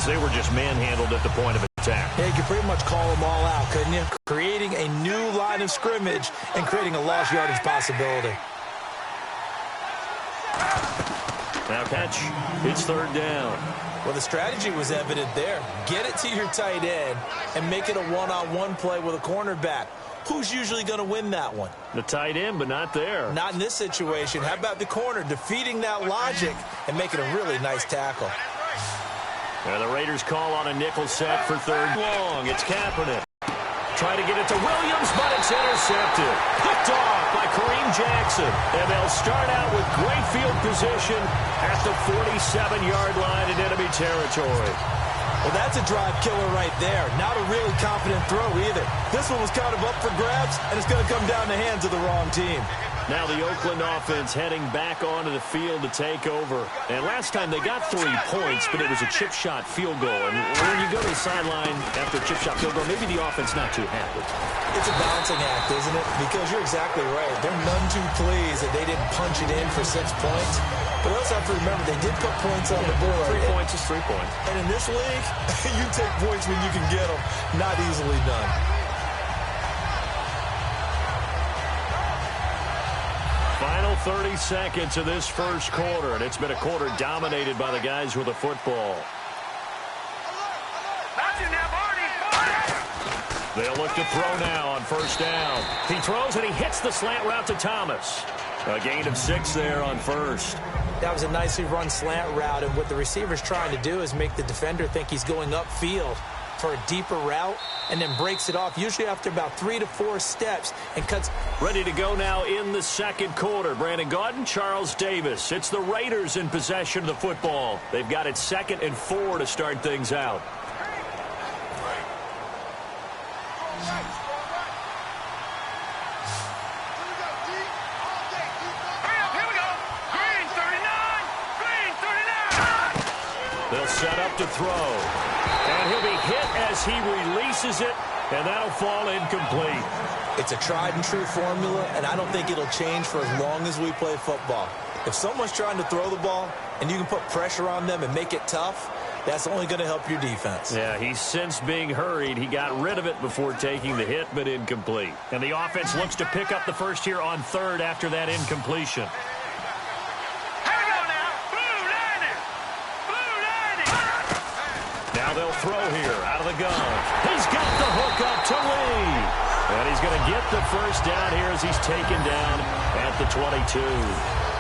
They were just manhandled at the point of attack. Yeah, you could pretty much call them all out, couldn't you? Creating a new line of scrimmage and creating a lost yardage possibility. Now catch. It's third down. Well, the strategy was evident there. Get it to your tight end and make it a one-on-one play with a cornerback. Who's usually going to win that one? The tight end, but not there. Not in this situation. How about the corner defeating that logic and making a really nice tackle? The Raiders call on a nickel set for third long. It's Kaepernick. Try to get it to Williams, but it's intercepted. Picked off by Kareem Jackson. And they'll start out with great field position at the 47-yard line in enemy territory. Well, that's a drive killer right there. Not a really confident throw either. This one was kind of up for grabs, and it's going to come down the hands of the wrong team. Now the Oakland offense heading back onto the field to take over. And last time they got 3 points, but it was a chip shot field goal. And when you go to the sideline after a chip shot field goal, maybe the offense not too happy. It's a balancing act, isn't it? Because you're exactly right. They're none too pleased that they didn't punch it in for 6 points. But we also have to remember they did put points on the board. 3 points is 3 points. And in this league, you take points when you can get them. Not easily done. Final 30 seconds of this first quarter, and it's been a quarter dominated by the guys with the football. They'll look to throw now on first down. He throws and he hits the slant route to Thomas. A gain of 6 there on first. That was a nicely run slant route, and what the receiver's trying to do is make the defender think he's going upfield for a deeper route, and then breaks it off, usually after about 3 to 4 steps, and cuts. Ready to go now in the second quarter. Brandon Gaudin, Charles Davis. It's the Raiders in possession of the football. They've got it 2nd and 4 to start things out. They'll set up to throw. And he'll be hit as he releases it, and that'll fall incomplete. It's a tried-and-true formula, and I don't think it'll change for as long as we play football. If someone's trying to throw the ball, and you can put pressure on them and make it tough, that's only going to help your defense. Yeah, he's since being hurried. He got rid of it before taking the hit, but incomplete. And the offense looks to pick up the first here on third after that incompletion. Now they'll throw here out of the gun. He's got the hook up to Lee. And he's going to get the first down here as he's taken down at the 22.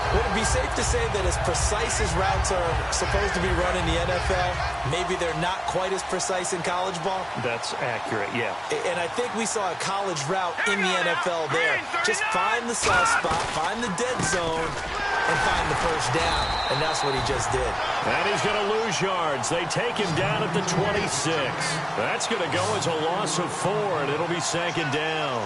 Would it be safe to say that as precise as routes are supposed to be run in the NFL, maybe they're not quite as precise in college ball? That's accurate, yeah. And I think we saw a college route in the NFL there. Just find the soft spot, find the dead zone, and find the first down. And that's what he just did. And he's going to lose yards. They take him down at the 26. That's going to go as a loss of 4, and it'll be 2nd down.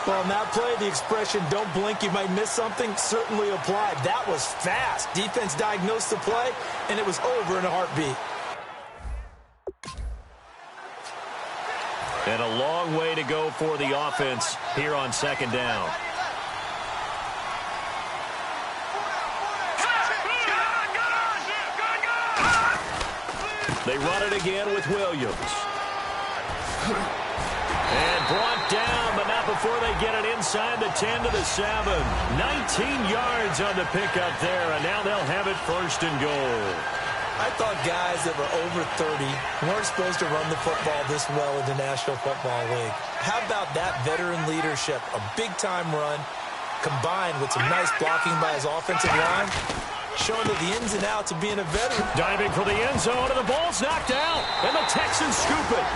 Well, in that play, the expression, don't blink, you might miss something, certainly applied. That was fast. Defense diagnosed the play, and it was over in a heartbeat. And a long way to go for the offense here on 2nd down. They run it again with Williams. And brought down, but not before they get it inside the 10 to the 7. 19 yards on the pickup there, and now they'll have it 1st and goal. I thought guys that were over 30 weren't supposed to run the football this well in the National Football League. How about that veteran leadership? A big-time run combined with some nice blocking by his offensive line, showing that the ins and outs of being a veteran. Diving for the end zone, and the ball's knocked out, and the Texans scoop it.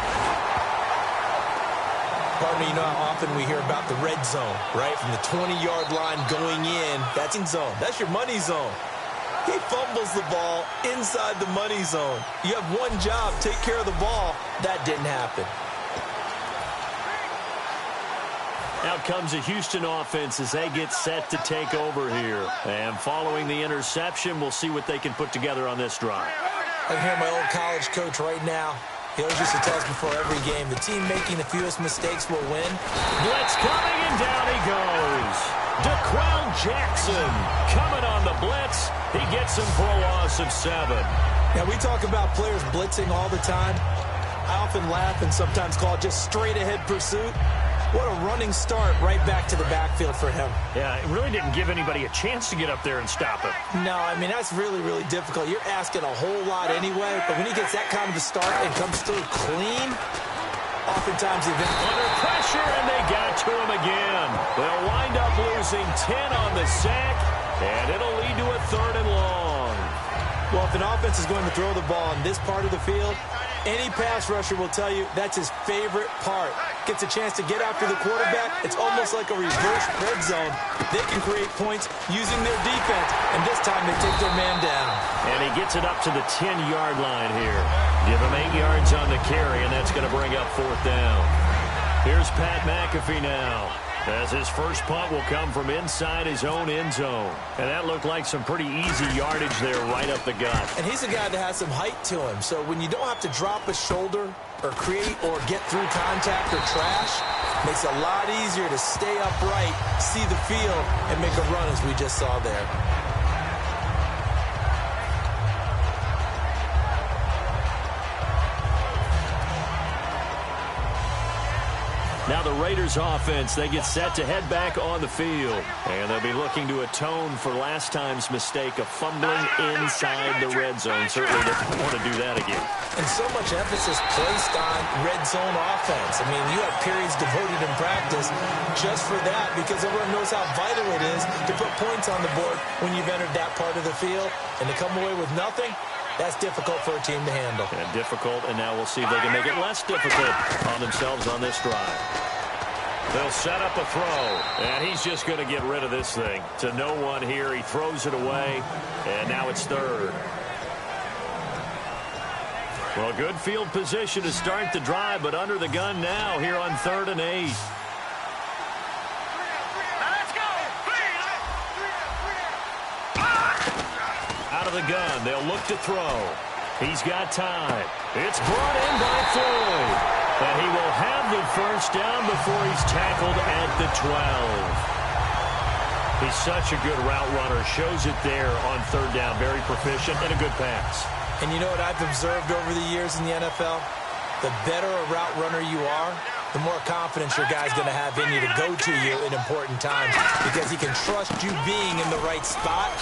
Partner, you know how often we hear about the red zone, right? From the 20-yard line going in, that's in zone. That's your money zone. He fumbles the ball inside the money zone. You have one job, take care of the ball. That didn't happen. Out comes the Houston offense as they get set to take over here. And following the interception, we'll see what they can put together on this drive. I can hear my old college coach right now. He always used to tell us before every game, the team making the fewest mistakes will win. Blitz coming, and down he goes. DeQuell Jackson coming on the blitz. He gets him for a loss of 7. Now, we talk about players blitzing all the time. I often laugh and sometimes call it just straight-ahead pursuit. What a running start right back to the backfield for him. Yeah, it really didn't give anybody a chance to get up there and stop him. No, I mean, that's really, really difficult. You're asking a whole lot anyway, but when he gets that kind of a start and comes through clean, oftentimes even under pressure, and they got to him again. They'll wind up losing 10 on the sack, and it'll lead to a 3rd and long. Well, if an offense is going to throw the ball in this part of the field, any pass rusher will tell you that's his favorite part. Gets a chance to get after the quarterback. It's almost like a reverse red zone. They can create points using their defense, and this time they take their man down. And he gets it up to the 10-yard line here. Give him 8 yards on the carry, and that's going to bring up 4th down. Here's Pat McAfee now, as his first punt will come from inside his own end zone. And that looked like some pretty easy yardage there right up the gut. And he's a guy that has some height to him, so when you don't have to drop a shoulder or create or get through contact or trash, makes it a lot easier to stay upright, see the field, and make a run as we just saw there. Now the Raiders offense, they get set to head back on the field. And they'll be looking to atone for last time's mistake of fumbling inside the red zone. Certainly didn't want to do that again. And so much emphasis placed on red zone offense. I mean, you have periods devoted in practice just for that because everyone knows how vital it is to put points on the board when you've entered that part of the field. And to come away with nothing, that's difficult for a team to handle. And difficult, and now we'll see if they can make it less difficult on themselves on this drive. They'll set up a throw, and he's just going to get rid of this thing. To no one here. He throws it away, and now it's 3rd. Well, good field position to start the drive, but under the gun now here on 3rd and 8. Out of the gun, they'll look to throw. He's got time. It's brought in by Floyd. And he will have the first down before he's tackled at the 12. He's such a good route runner. Shows it there on 3rd down. Very proficient and a good pass. And you know what I've observed over the years in the NFL? The better a route runner you are, the more confidence your guy's going to have in you to go to you in important times because he can trust you being in the right spot,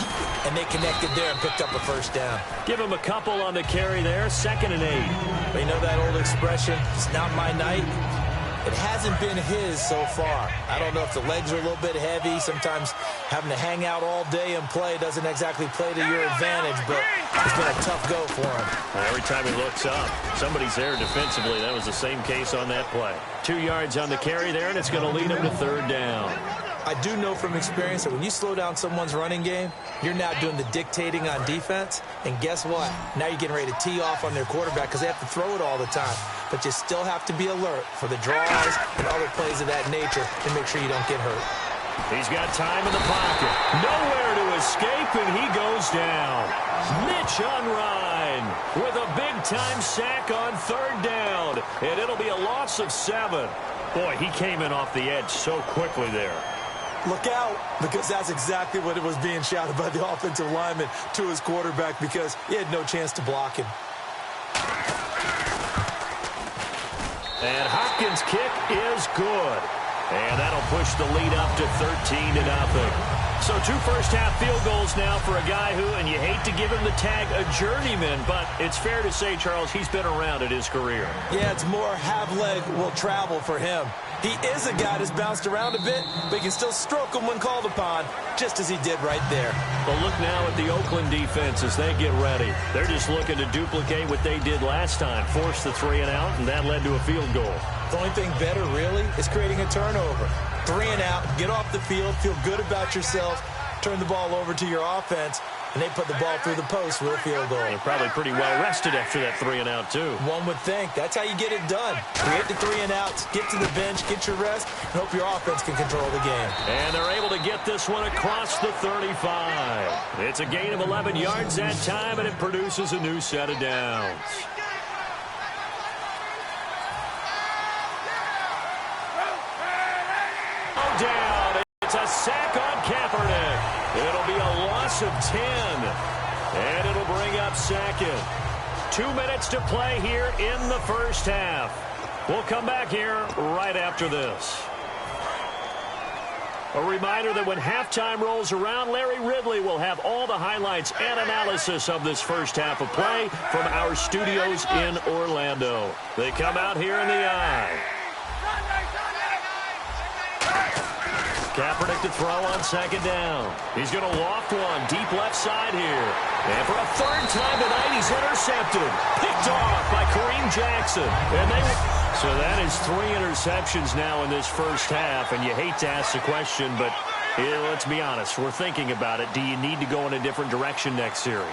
and they connected there and picked up a first down. Give him a couple on the carry there, 2nd and 8. But you know that old expression, it's not my night? It hasn't been his so far. I don't know if the legs are a little bit heavy. Sometimes having to hang out all day and play doesn't exactly play to your advantage, but it's been a tough go for him. Every time he looks up, somebody's there defensively. That was the same case on that play. 2 yards on the carry there, and it's going to lead him to 3rd down. I do know from experience that when you slow down someone's running game, you're now doing the dictating on defense. And guess what? Now you're getting ready to tee off on their quarterback because they have to throw it all the time. But you still have to be alert for the draws and other plays of that nature and make sure you don't get hurt. He's got time in the pocket. Nowhere to escape, and he goes down. Mitch Unrein with a big-time sack on 3rd down. And it'll be a loss of 7. Boy, he came in off the edge so quickly there. Look out, because that's exactly what it was being shouted by the offensive lineman to his quarterback because he had no chance to block him. And Hopkins' kick is good. And that'll push the lead up to 13-0. So 2 first-half field goals now for a guy who, and you hate to give him the tag a journeyman, but it's fair to say, Charles, he's been around in his career. Yeah, it's more have-leg will travel for him. He is a guy that's bounced around a bit, but he can still stroke him when called upon, just as he did right there. But look now at the Oakland defense as they get ready. They're just looking to duplicate what they did last time, force the 3 and out, and that led to a field goal. The only thing better, really, is creating a turnover. 3 and out, get off the field, feel good about yourself, turn the ball over to your offense, and they put the ball through the post with a field goal. They're probably pretty well rested after that 3 and out, too. One would think. That's how you get it done. Create the 3 and outs, get to the bench, get your rest, and hope your offense can control the game. And they're able to get this one across the 35. It's a gain of 11 yards that time, and it produces a new set of downs. Down. It's a sack on Kaepernick. It'll be a loss of 10. And it'll bring up 2nd. 2 minutes to play here in the first half. We'll come back here right after this. A reminder that when halftime rolls around, Larry Ridley will have all the highlights and analysis of this first half of play from our studios in Orlando. They come out here in the eye. Kaepernick to throw on second down. He's going to loft one deep left side here. And for a third time tonight, he's intercepted. Picked off by Kareem Jackson. So that is 3 interceptions now in this first half. And you hate to ask the question, but let's be honest. We're thinking about it. Do you need to go in a different direction next series?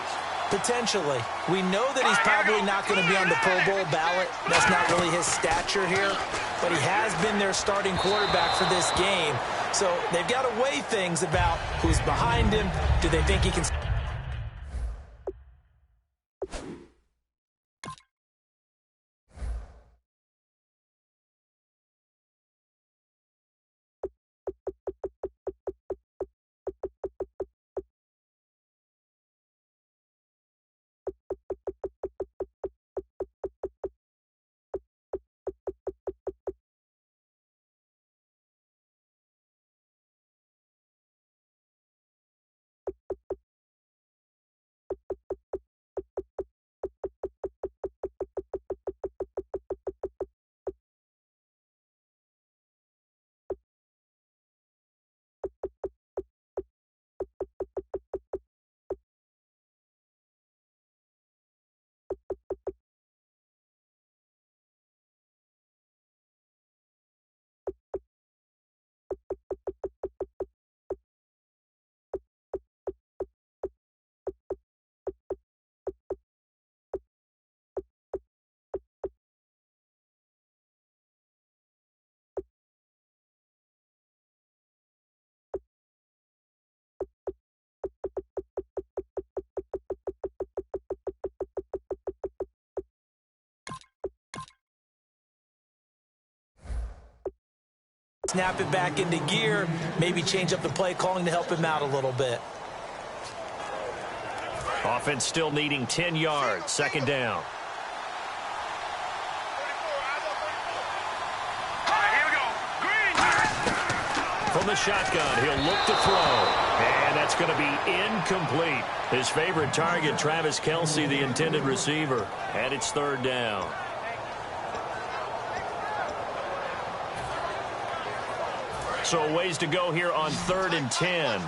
Potentially. We know that he's probably not going to be on the Pro Bowl ballot. That's not really his stature here. But he has been their starting quarterback for this game. So they've got to weigh things about who's behind him. Do they think he can... snap it back into gear, maybe change up the play calling to help him out a little bit. Offense still needing 10 yards. Second down. From the shotgun, he'll look to throw. And that's going to be incomplete. His favorite target, Travis Kelce, the intended receiver. And it's third down. So a ways to go here on 3rd and 10.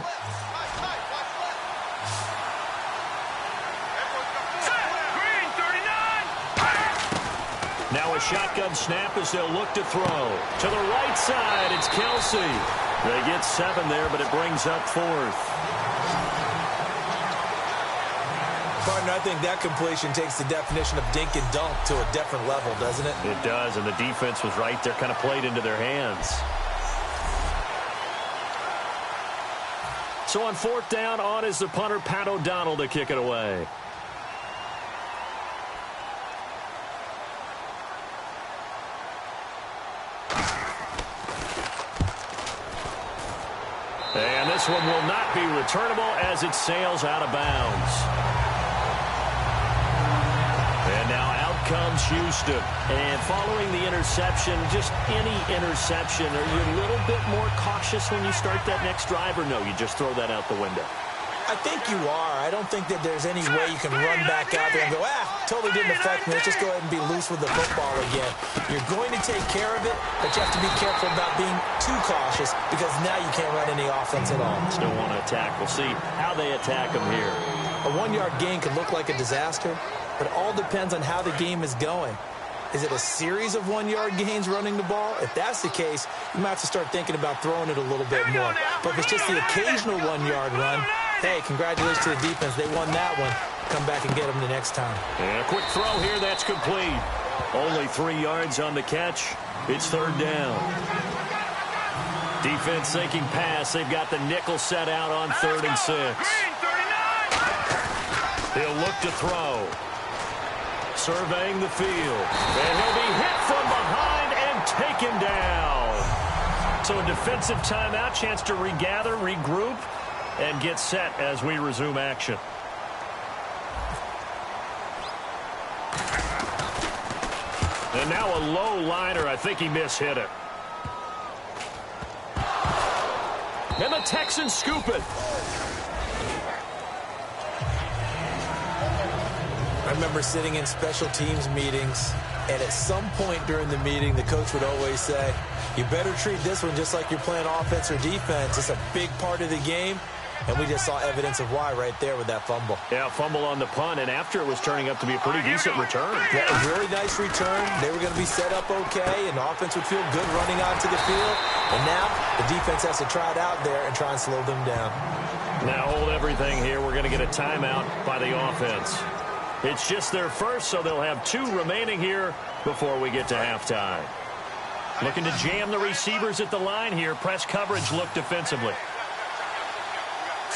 Now a shotgun snap as they'll look to throw. To the right side, it's Kelce. They get 7 there, but it brings up 4th. Partner, I think that completion takes the definition of dink and dunk to a different level, doesn't it? It does, and the defense was right there, kind of played into their hands. So on 4th down, on is the punter, Pat O'Donnell, to kick it away. And this one will not be returnable as it sails out of bounds. And now out comes Houston. And following the interception, just any interception, are you a little bit more cautious when you start that next drive, or no, you just throw that out the window? I think you are. I don't think that there's any way you can run back out there and go, totally didn't affect me. Let's just go ahead and be loose with the football again. You're going to take care of it, but you have to be careful about being too cautious because now you can't run any offense at all. Still want to attack. We'll see how they attack them here. A 1-yard gain could look like a disaster, but it all depends on how the game is going. Is it a series of 1-yard gains running the ball? If that's the case, you might have to start thinking about throwing it a little bit more. But if it's just the occasional 1-yard run, hey, congratulations to the defense. They won that one. Come back and get them the next time. And a quick throw here. That's complete. Only 3 yards on the catch. It's 3rd down. Defense thinking pass. They've got the nickel set out on 3rd and 6. He'll look to throw. Surveying the field. And he'll be hit from behind and taken down. So a defensive timeout, chance to regather, regroup, and get set as we resume action. And now a low liner. I think he mishit it. And the Texans scoop it. I remember sitting in special teams meetings, and at some point during the meeting, the coach would always say, you better treat this one just like you're playing offense or defense. It's a big part of the game. And we just saw evidence of why right there with that fumble. Yeah, fumble on the punt, and after it was turning up to be a pretty decent return. Yeah, a really nice return. They were going to be set up okay, and the offense would feel good running onto the field. And now the defense has to try it out there and try and slow them down. Now hold everything here. We're going to get a timeout by the offense. It's just their first, so they'll have 2 remaining here before we get to halftime. Looking to jam the receivers at the line here. Press coverage look defensively.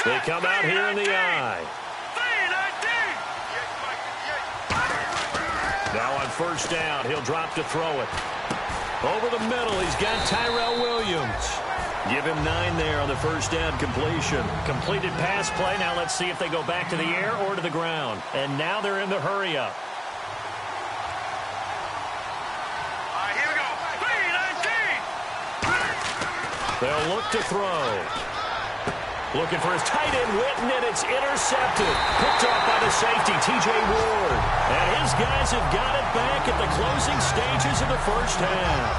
They come out here in the eye. Now on first down, he'll drop to throw it. Over the middle, he's got Tyrell Williams. Give him 9 there on the first down completion. Completed pass play. Now let's see if they go back to the air or to the ground. And now they're in the hurry-up. Here we go. They'll look to throw. Looking for his tight end, Witten, and it's intercepted. Picked off by the safety, T.J. Ward. And his guys have got it back at the closing stages of the first half.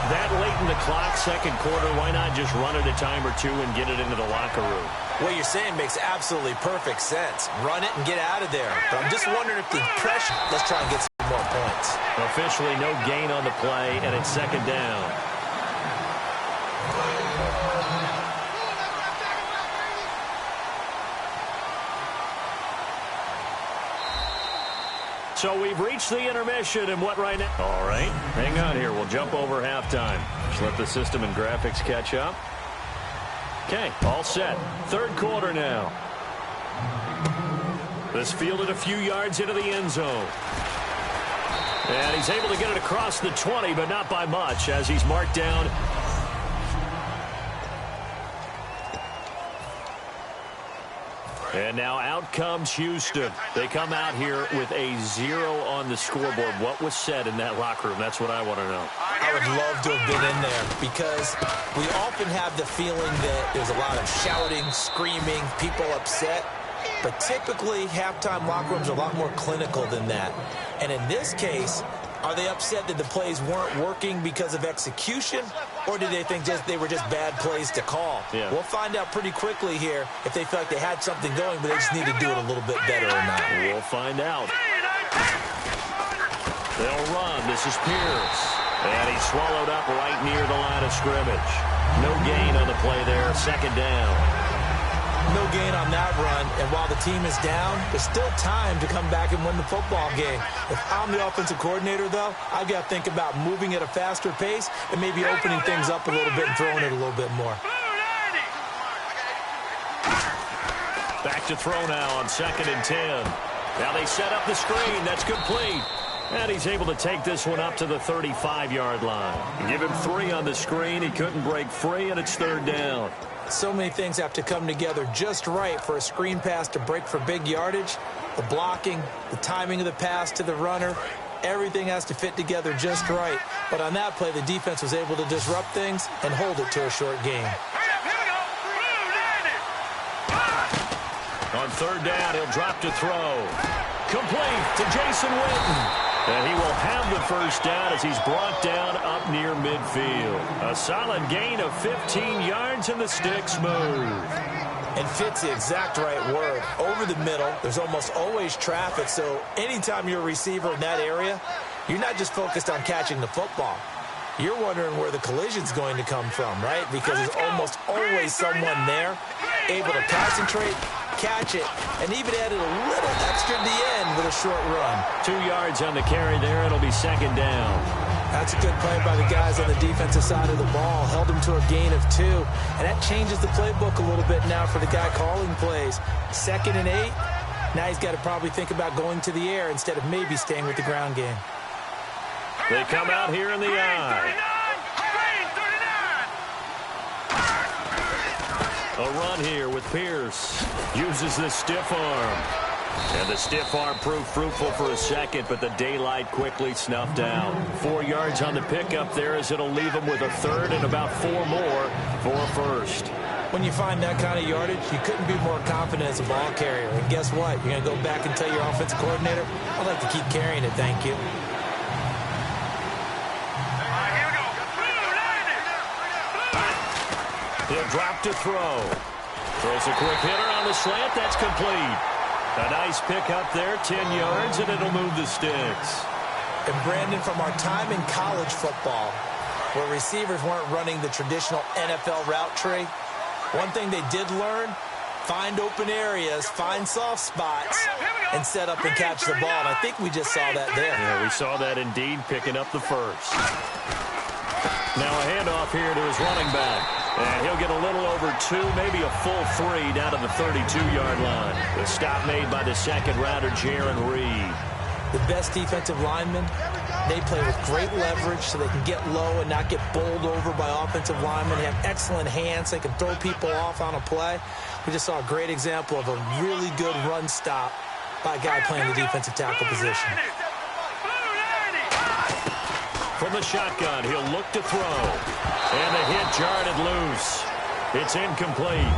That late in the clock, second quarter, why not just run it a time or 2 and get it into the locker room? What you're saying makes absolutely perfect sense. Run it and get out of there. But I'm just wondering if the pressure, let's try and get some more points. Officially no gain on the play, and it's second down. So we've reached the intermission, and what right now? All right, hang on here. We'll jump over halftime. Just let the system and graphics catch up. Okay, all set. Third quarter now. This fielded a few yards into the end zone. And he's able to get it across the 20, but not by much, as he's marked down. And now out comes Houston. They come out here with a 0 on the scoreboard. What was said in that locker room? That's what I want to know. I would love to have been in there because we often have the feeling that there's a lot of shouting, screaming, people upset. But typically, halftime locker rooms are a lot more clinical than that. And in this case, are they upset that the plays weren't working because of execution, or do they think they were just bad plays to call? Yeah. We'll find out pretty quickly here if they feel like they had something going, but they just need to do it a little bit better or not. We'll find out. They'll run. This is Pierce. And he's swallowed up right near the line of scrimmage. No gain on the play there. Second down. No gain on that run, and while the team is down, there's still time to come back and win the football game. If I'm the offensive coordinator, though, I've got to think about moving at a faster pace and maybe opening things up a little bit and throwing it a little bit more. Back to throw now on 2nd and 10. Now they set up the screen. That's complete. And he's able to take this one up to the 35-yard line. Give him 3 on the screen. He couldn't break free, and it's 3rd down. So many things have to come together just right for a screen pass to break for big yardage. The blocking, the timing of the pass to the runner, everything has to fit together just right. But on that play, the defense was able to disrupt things and hold it to a short game. On 3rd down, he'll drop to throw. Complete to Jason Witten. And he will have the first down as he's brought down up near midfield. A solid gain of 15 yards, and the sticks move. And fit's the exact right word. Over the middle, there's almost always traffic, so anytime you're a receiver in that area, you're not just focused on catching the football. You're wondering where the collision's going to come from, right? Because there's almost always someone there able to concentrate, catch it, and even added a little extra at the end with a short run. 2 yards on the carry there. It'll be 2nd down. That's a good play by the guys on the defensive side of the ball. Held him to a gain of 2. And that changes the playbook a little bit now for the guy calling plays. 2nd and 8. Now he's got to probably think about going to the air instead of maybe staying with the ground game. They come out here in the eye. A run here with Pierce. Uses the stiff arm. And the stiff arm proved fruitful for a second, but the daylight quickly snuffed out. 4 yards on the pickup there as it'll leave him with a third and about 4 more for a first. When you find that kind of yardage, you couldn't be more confident as a ball carrier. And guess what? You're going to go back and tell your offensive coordinator, I'd like to keep carrying it, thank you. Here we go. He'll drop to throw. Throws a quick hitter on the slant. That's complete. A nice pick up there, 10 yards, and it'll move the sticks. And Brandon, from our time in college football, where receivers weren't running the traditional NFL route tree, one thing they did learn, find open areas, find soft spots, and set up and catch the ball. And I think we just saw that there. Yeah, we saw that indeed, picking up the first. Now a handoff here to his running back. And he'll get a little over 2, maybe a full 3 down to the 32-yard line. The stop made by the second-rounder, Jaron Reed. The best defensive linemen, they play with great leverage so they can get low and not get bowled over by offensive linemen. They have excellent hands. They can throw people off on a play. We just saw a great example of a really good run stop by a guy playing the defensive tackle position. From the shotgun, he'll look to throw. And the hit jarred it loose. It's incomplete.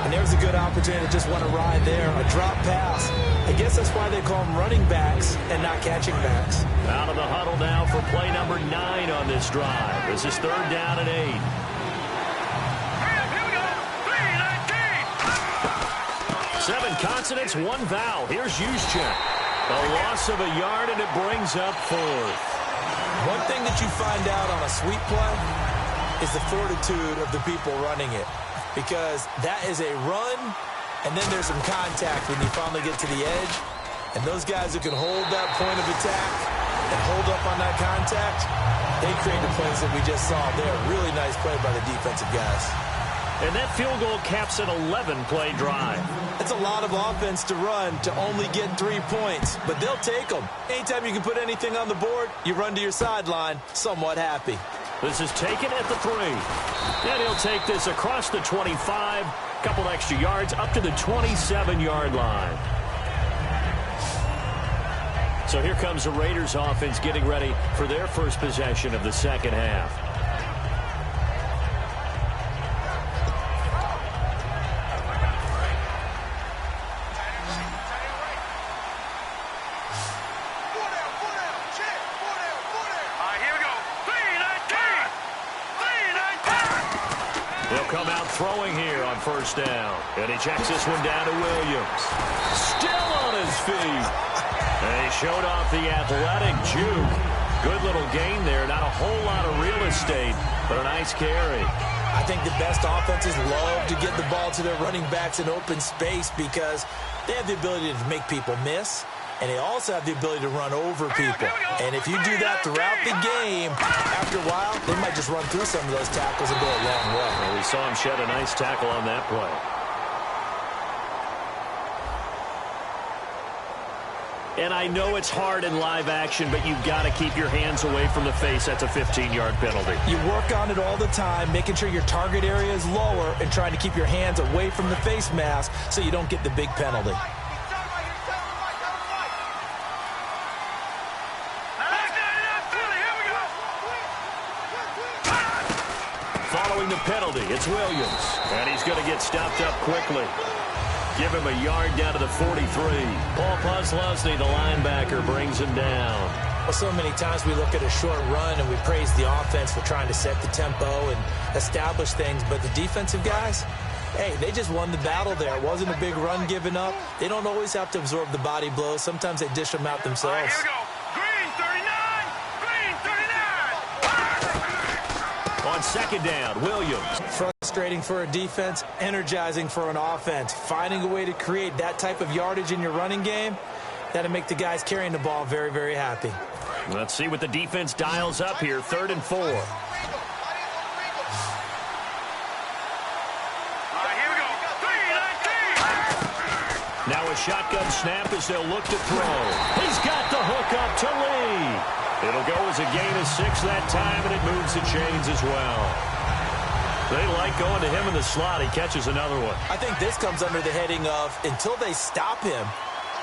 And there's a good opportunity to just want to ride there. A drop pass. I guess that's why they call them running backs and not catching backs. Out of the huddle now for play number 9 on this drive. This is 3rd down and 8. Here we go. 3-19. 7 consonants, 1 vowel. Here's Juszczyk. A loss of a yard, and it brings up 4th. One thing that you find out on a sweep play is the fortitude of the people running it. Because that is a run, and then there's some contact when you finally get to the edge. And those guys who can hold that point of attack and hold up on that contact, they create the plays that we just saw there. Really nice play by the defensive guys. And that field goal caps an 11-play drive. It's a lot of offense to run to only get 3 points, but they'll take them. Anytime you can put anything on the board, you run to your sideline somewhat happy. This is taken at the 3. And he'll take this across the 25, couple extra yards up to the 27-yard line. So here comes the Raiders offense getting ready for their first possession of the second half. Come out throwing here on first down. And he checks this one down to Williams. Still on his feet. And he showed off the athletic juke. Good little gain there. Not a whole lot of real estate, but a nice carry. I think the best offenses love to get the ball to their running backs in open space because they have the ability to make people miss. And they also have the ability to run over people. And if you do that throughout the game, after a while, they might just run through some of those tackles and go a long way. Well, we saw him shed a nice tackle on that play. And I know it's hard in live action, but you've got to keep your hands away from the face. That's a 15-yard penalty. You work on it all the time, making sure your target area is lower and trying to keep your hands away from the face mask so you don't get the big penalty. Following the penalty, it's Williams. And he's going to get stopped up quickly. Give him a yard down to the 43. Paul Posluszny, the linebacker, brings him down. Well, so many times we look at a short run and we praise the offense for trying to set the tempo and establish things. But the defensive guys, hey, they just won the battle there. It wasn't a big run given up. They don't always have to absorb the body blows. Sometimes they dish them out themselves. Here we go. Green 39. Green 39. On second down, Williams. Frustrating for a defense, energizing for an offense. Finding a way to create that type of yardage in your running game, that'll make the guys carrying the ball very, very happy. Let's see what the defense dials up here. 3rd and 4. Here we go. 3-19. Now a shotgun snap as they'll look to throw. He's got the hook up to Lee. It'll go as a gain of 6 that time, and it moves the chains as well. They like going to him in the slot. He catches another one. I think this comes under the heading of, until they stop him,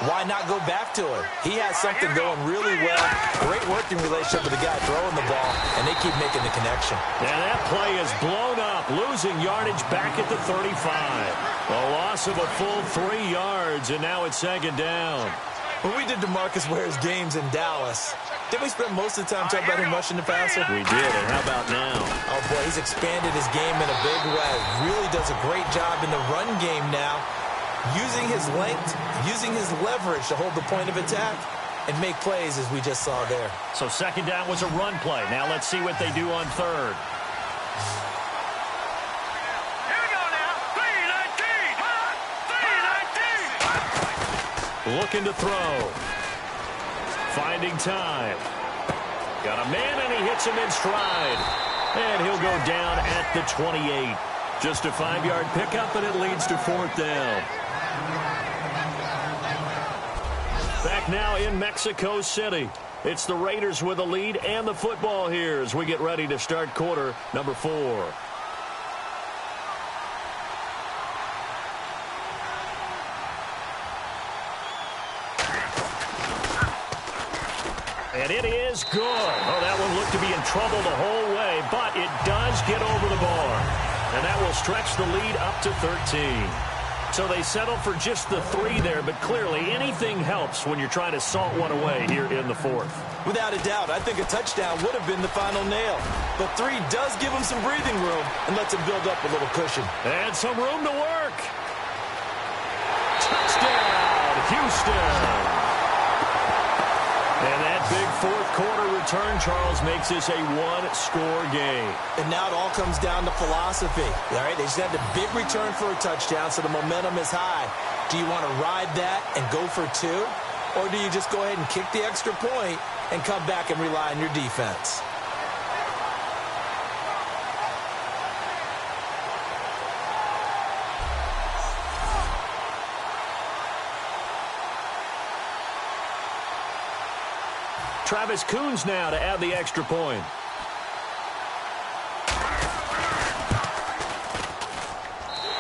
why not go back to him? He has something going really well. Great working relationship with the guy throwing the ball, and they keep making the connection. And that play is blown up, losing yardage back at the 35. A loss of a full 3 yards, and now it's second down. When we did DeMarcus Ware's games in Dallas, didn't we spend most of the time talking about him rushing the passer? We did, and how about now? Oh, boy, he's expanded his game in a big way. Really does a great job in the run game now, using his length, using his leverage to hold the point of attack and make plays as we just saw there. So second down was a run play. Now let's see what they do on third. Here we go now. 3-19. 3-19. Looking to throw. Finding time. Got a man, and he hits him in stride. And he'll go down at the 28. Just a 5-yard pickup, and it leads to fourth down. Back now in Mexico City. It's the Raiders with the lead and the football here as we get ready to start quarter number 4. And it is good. Oh, that one looked to be in trouble the whole way, but it does get over the bar. And that will stretch the lead up to 13. So they settle for just the 3 there, but clearly anything helps when you're trying to salt one away here in the fourth. Without a doubt, I think a touchdown would have been the final nail. But 3 does give him some breathing room and lets him build up a little cushion. And some room to work. Touchdown, Houston. And that big fourth quarter return, Charles, makes this a one-score game. And now it all comes down to philosophy. All right, they just had the big return for a touchdown, so the momentum is high. Do you want to ride that and go for 2? Or do you just go ahead and kick the extra point and come back and rely on your defense? Travis Coons now to add the extra point.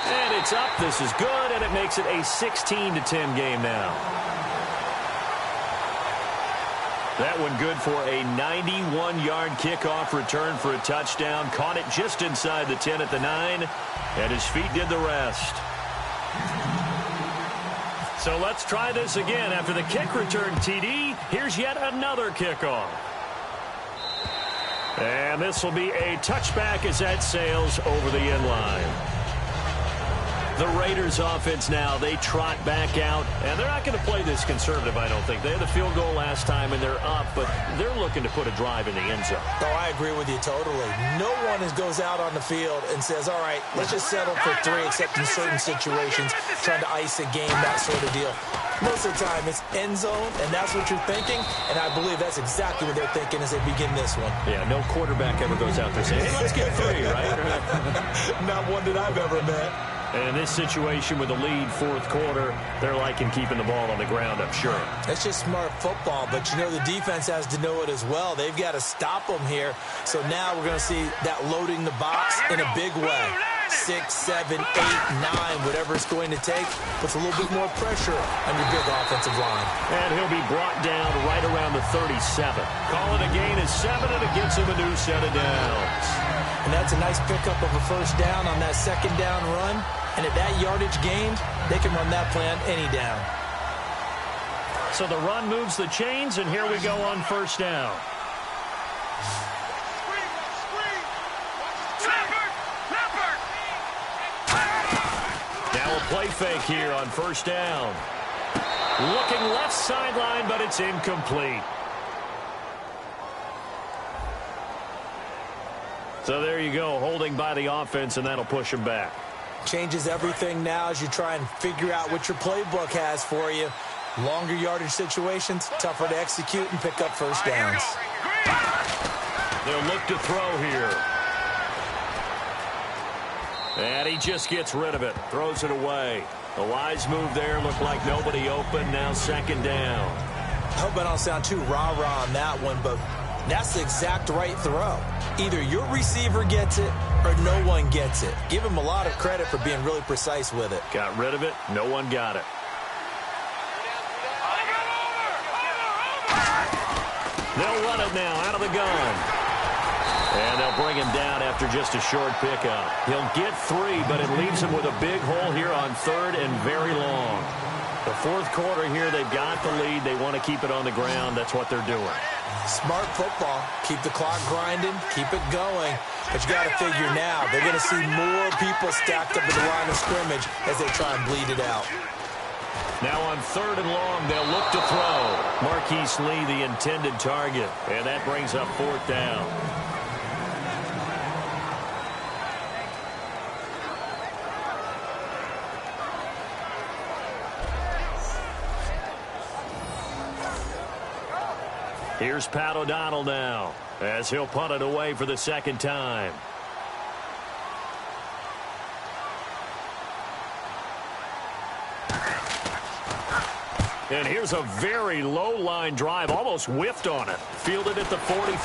And it's up. This is good, and it makes it a 16-10 game now. That one good for a 91-yard kickoff return for a touchdown. Caught it just inside the 10 at the 9, and his feet did the rest. So let's try this again. After the kick return TD, here's yet another kickoff. And this will be a touchback as that sails over the end line. The Raiders offense now, they trot back out, and they're not going to play this conservative, I don't think. They had the field goal last time, and they're up, but they're looking to put a drive in the end zone. Oh, I agree with you totally. No one goes out on the field and says, all right, let's just settle for 3, except in certain situations, trying to ice a game, that sort of deal. Most of the time, it's end zone, and that's what you're thinking, and I believe that's exactly what they're thinking as they begin this one. Yeah, no quarterback ever goes out there saying, hey, let's get 3, right? Not one that I've ever met. And in this situation with the lead fourth quarter, they're liking keeping the ball on the ground, I'm sure. That's just smart football, but you know the defense has to know it as well. They've got to stop them here. So now we're going to see that loading the box in a big way. 6, 7, 8, 9, whatever it's going to take, puts a little bit more pressure on your big offensive line. And he'll be brought down right around the 37. Calling a gain is 7, and it gets him a new set of downs. And that's a nice pickup of a first down on that second down run. And at that yardage gained, they can run that plan any down. So the run moves the chains, and here we go on first down. Now a play fake here on first down. Looking left sideline, but it's incomplete. So there you go, holding by the offense, and that'll push him back. Changes everything now as you try and figure out what your playbook has for you. Longer yardage situations, tougher to execute and pick up first downs. They'll look to throw here. And he just gets rid of it, throws it away. A wise move there, looked like nobody open, now second down. I hope I don't sound too rah-rah on that one, but that's the exact right throw. Either your receiver gets it or no one gets it. Give him a lot of credit for being really precise with it. Got rid of it. No one got it. They'll run it now out of the gun. And they'll bring him down after just a short pickup. He'll get 3, but it leaves him with a big hole here on 3rd and very long. The 4th quarter here, they've got the lead. They want to keep it on the ground. That's what they're doing. Smart football. Keep the clock grinding. Keep it going. But you got to figure now, they're going to see more people stacked up at the line of scrimmage as they try and bleed it out. Now on 3rd and long, they'll look to throw. Marquise Lee, the intended target. And that brings up 4th down. Here's Pat O'Donnell now, as he'll punt it away for the 2nd time. And here's a very low line drive, almost whiffed on it. Fielded at the 43. 12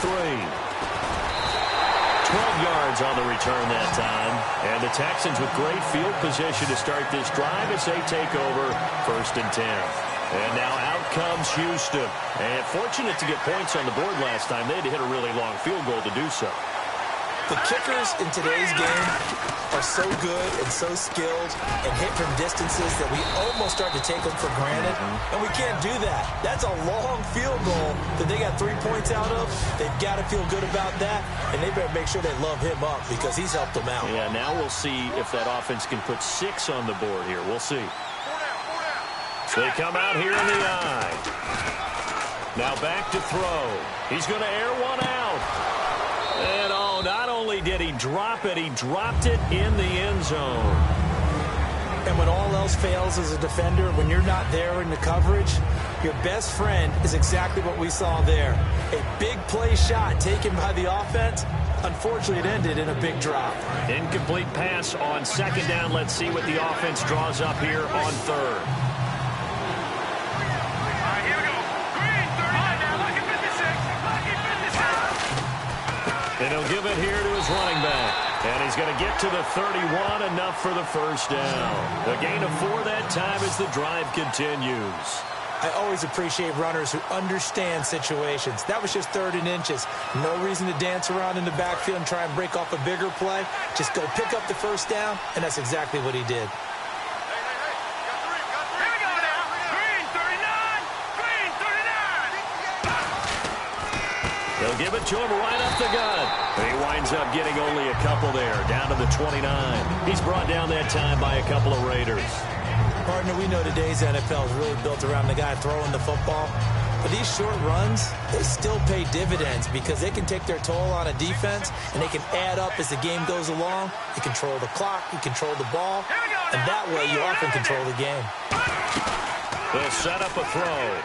yards on the return that time. And the Texans with great field position to start this drive as they take over 1st and 10. And now out comes Houston. And fortunate to get points on the board last time. They had to hit a really long field goal to do so. The kickers in today's game are so good and so skilled and hit from distances that we almost start to take them for granted. And we can't do that. That's a long field goal that they got 3 points out of. They've got to feel good about that. And they better make sure they love him up because he's helped them out. Yeah, now we'll see if that offense can put 6 on the board here. We'll see. So they come out here in the eye. Now back to throw. He's going to air one out. And oh, not only did he drop it, he dropped it in the end zone. And when all else fails as a defender, when you're not there in the coverage, your best friend is exactly what we saw there. A big play shot taken by the offense. Unfortunately, it ended in a big drop. Incomplete pass on 2nd down. Let's see what the offense draws up here on 3rd. And he'll give it here to his running back. And he's going to get to the 31, enough for the 1st down. A gain of 4 that time as the drive continues. I always appreciate runners who understand situations. That was just 3rd and inches. No reason to dance around in the backfield and try and break off a bigger play. Just go pick up the 1st down, and that's exactly what he did. They'll give it to him right up the gut. He winds up getting only a couple there, down to the 29. He's brought down that time by a couple of Raiders. Partner, we know today's NFL is really built around the guy throwing the football. But these short runs, they still pay dividends because they can take their toll on a defense, and they can add up as the game goes along. You control the clock, you control the ball, and that way you often control the game. They'll set up a throw.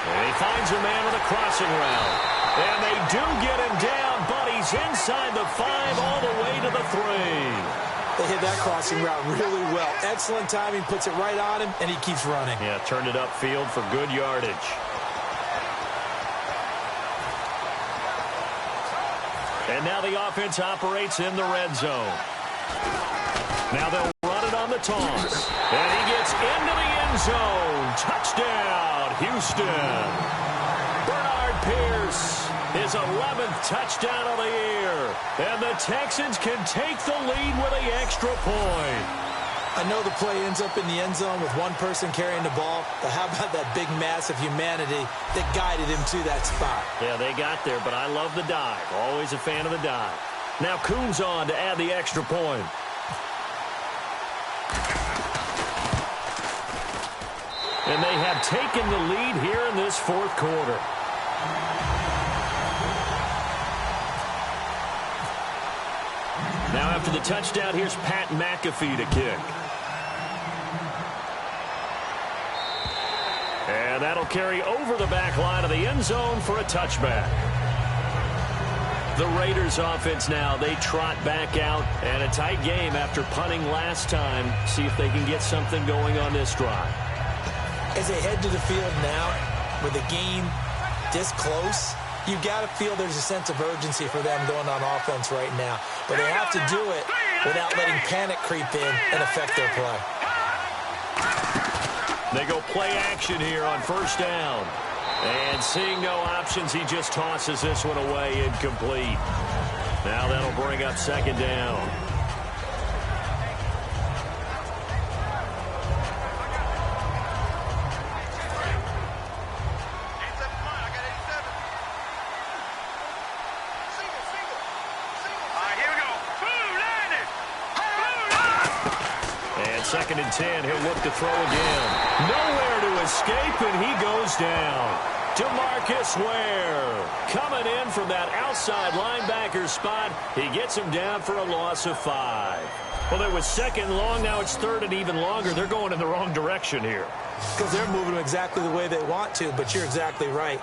And he finds a man with a crossing route. And they do get him down, but he's inside the 5 all the way to the 3. They hit that crossing route really well. Excellent timing, puts it right on him, and he keeps running. Yeah, turned it upfield for good yardage. And now the offense operates in the red zone. Now they'll run it on the toss. And he gets into the end zone. Touchdown, Houston. Bernard Pierce, his 11th touchdown of the year. And the Texans can take the lead with an extra point. I know the play ends up in the end zone with one person carrying the ball, but how about that big mass of humanity that guided him to that spot? Yeah, they got there, but I love the dive. Always a fan of the dive. Now Coons on to add the extra point. And they have taken the lead here in this 4th quarter. Now after the touchdown, here's Pat McAfee to kick. And that'll carry over the back line of the end zone for a touchback. The Raiders offense now, they trot back out, and a tight game after punting last time. See if they can get something going on this drive. As they head to the field now, with the game this close, You've got to feel there's a sense of urgency for them going on offense right now. But they have to do it without letting panic creep in and affect their play. They go play action here on first down. And seeing no options, he just tosses this one away incomplete. Now that'll bring up second down. Second and 10, he'll look to throw again. Nowhere to escape, and he goes down. DeMarcus Ware coming in from that outside linebacker spot. He gets him down for a loss of 5. Well, it was second and long. Now it's third and even longer. They're going in the wrong direction here. Because they're moving exactly the way they want to, but you're exactly right.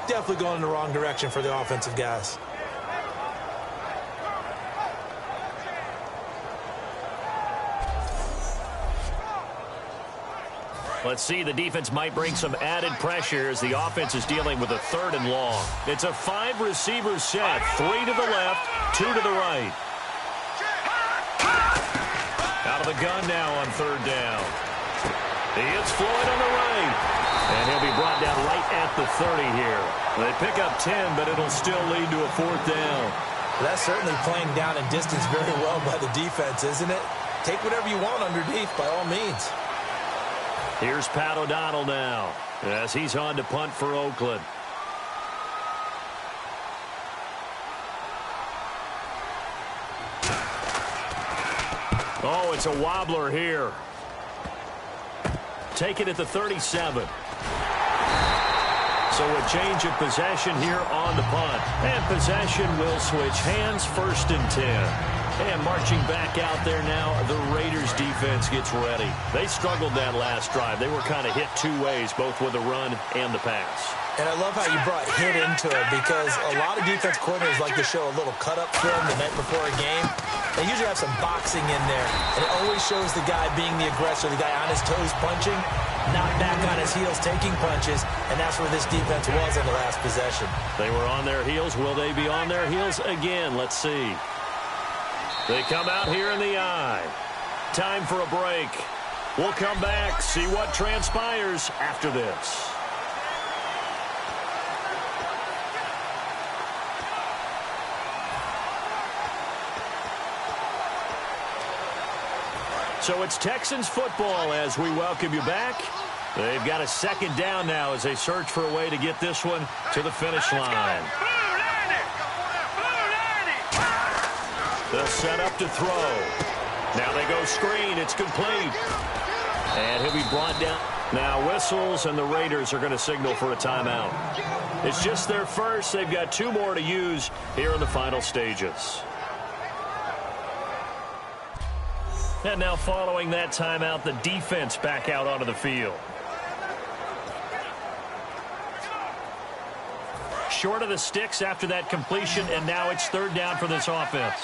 Definitely going in the wrong direction for the offensive guys. Let's see, the defense might bring some added pressure as the offense is dealing with a third and long. It's a 5-receiver set, 3 to the left, 2 to the right. Out of the gun now on third down. He hits Floyd on the right. And he'll be brought down right at the 30 here. They pick up 10, but it'll still lead to a fourth down. That's certainly playing down in distance very well by the defense, isn't it? Take whatever you want underneath by all means. Here's Pat O'Donnell now as he's on to punt for Oakland. Oh, it's a wobbler here. Take it at the 37. So a change of possession here on the punt. And possession will switch hands, first and 10. And marching back out there now, the Raiders defense gets ready. They struggled that last drive. They were kind of hit two ways, both with the run and the pass. And I love how you brought hit into it because a lot of defense coordinators like to show a little cut-up film the night before a game. They usually have some boxing in there, and it always shows the guy being the aggressor, the guy on his toes punching, not back on his heels taking punches, and that's where this defense was on the last possession. They were on their heels. Will they be on their heels again? Let's see. They come out here in the eye. Time for a break. We'll come back, see what transpires after this. So it's Texans football as we welcome you back. They've got a second down now as they search for a way to get this one to the finish line. They'll set up to throw. Now they go screen. It's complete. And he'll be brought down. Now whistles, and the Raiders are going to signal for a timeout. It's just their first. They've got two more to use here in the final stages. And now following that timeout, the defense back out onto the field. Short of the sticks after that completion, and now it's third down for this offense.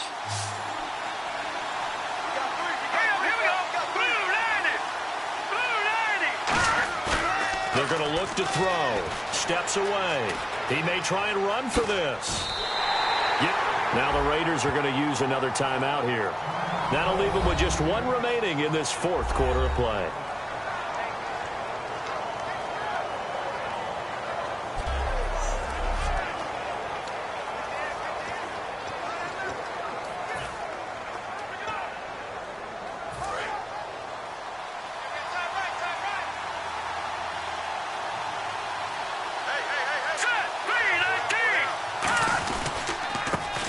They're going to look to throw. Steps away. He may try and run for this. Yep. Now the Raiders are going to use another timeout here. That'll leave them with just one remaining in this fourth quarter of play.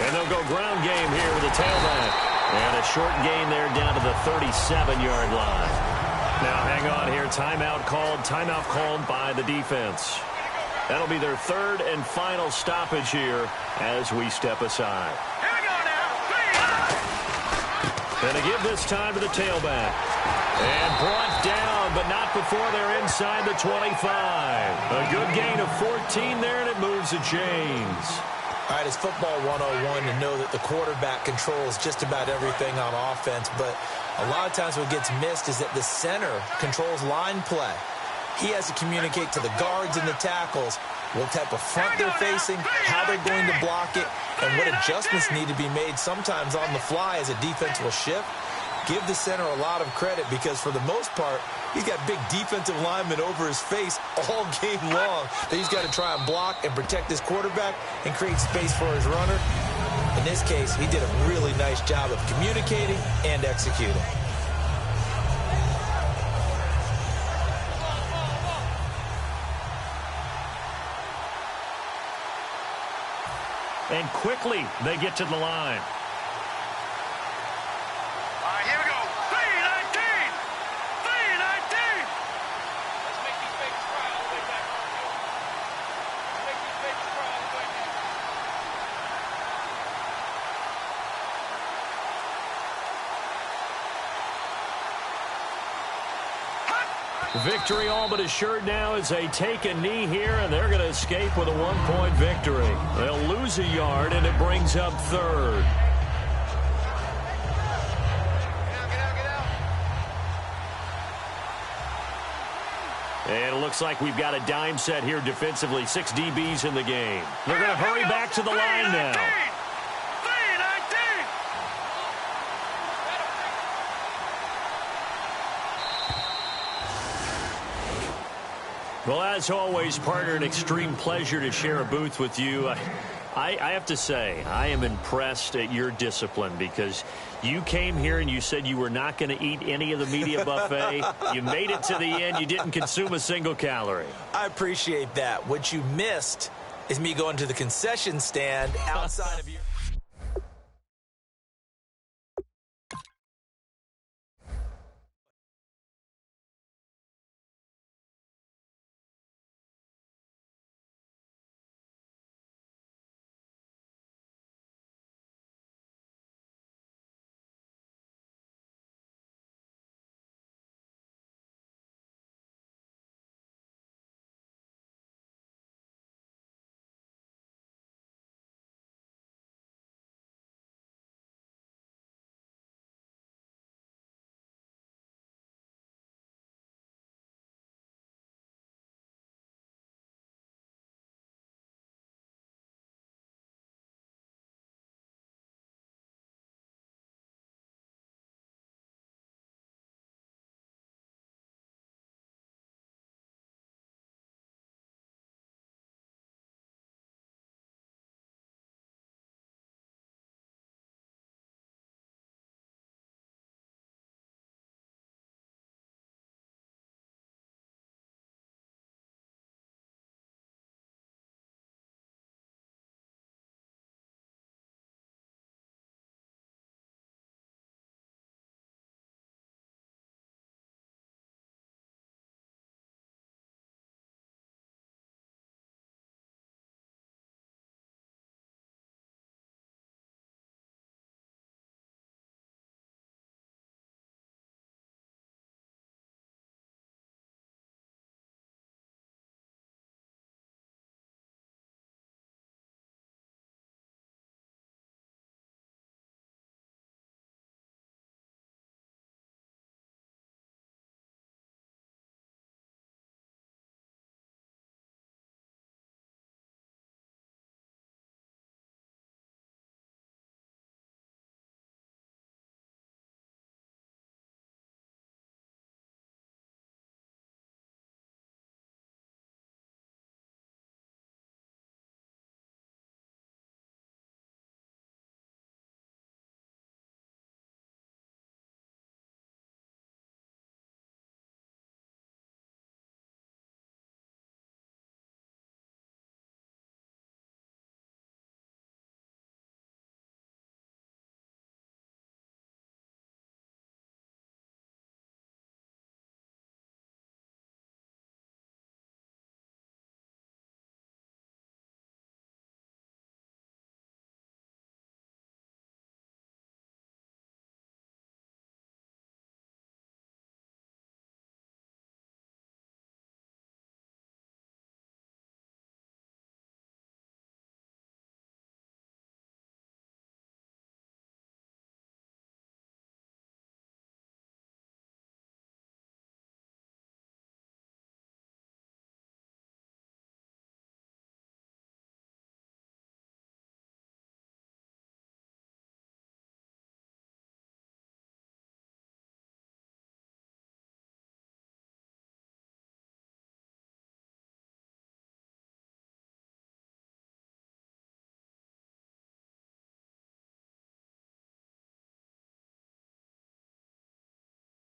And they'll go ground game here with a tailback. And a short gain there down to the 37-yard line. Now hang on here. Timeout called by the defense. That'll be their third and final stoppage here as we step aside. And to give this time to the tailback. And brought down, but not before they're inside the 25. A good gain of 14 there, and it moves the chains. All right, it's football 101 to know that the quarterback controls just about everything on offense, but a lot of times what gets missed is that the center controls line play. He has to communicate to the guards and the tackles what type of front they're facing, how they're going to block it, and what adjustments need to be made sometimes on the fly as a defense will shift. Give the center a lot of credit because for the most part, he's got big defensive linemen over his face all game long that he's got to try and block and protect his quarterback and create space for his runner. In this case, he did a really nice job of communicating and executing. And quickly, they get to the line. All right, here we go. 3-19. 3-19. Let's make these babies cry all the way back. Let's make these babies cry all the way back. Victory all but assured now as they take a knee here, and they're going to escape with a 1-point victory. They'll lose a yard, and it brings up third. And it looks like we've got a dime set here defensively. 6 DBs in the game. They're going to hurry back to the line now. Well, as always, partner, an extreme pleasure to share a booth with you. I have to say, I am impressed at your discipline because you came here and you said you were not going to eat any of the media buffet. You made it to the end. You didn't consume a single calorie. I appreciate that. What you missed is me going to the concession stand outside of your...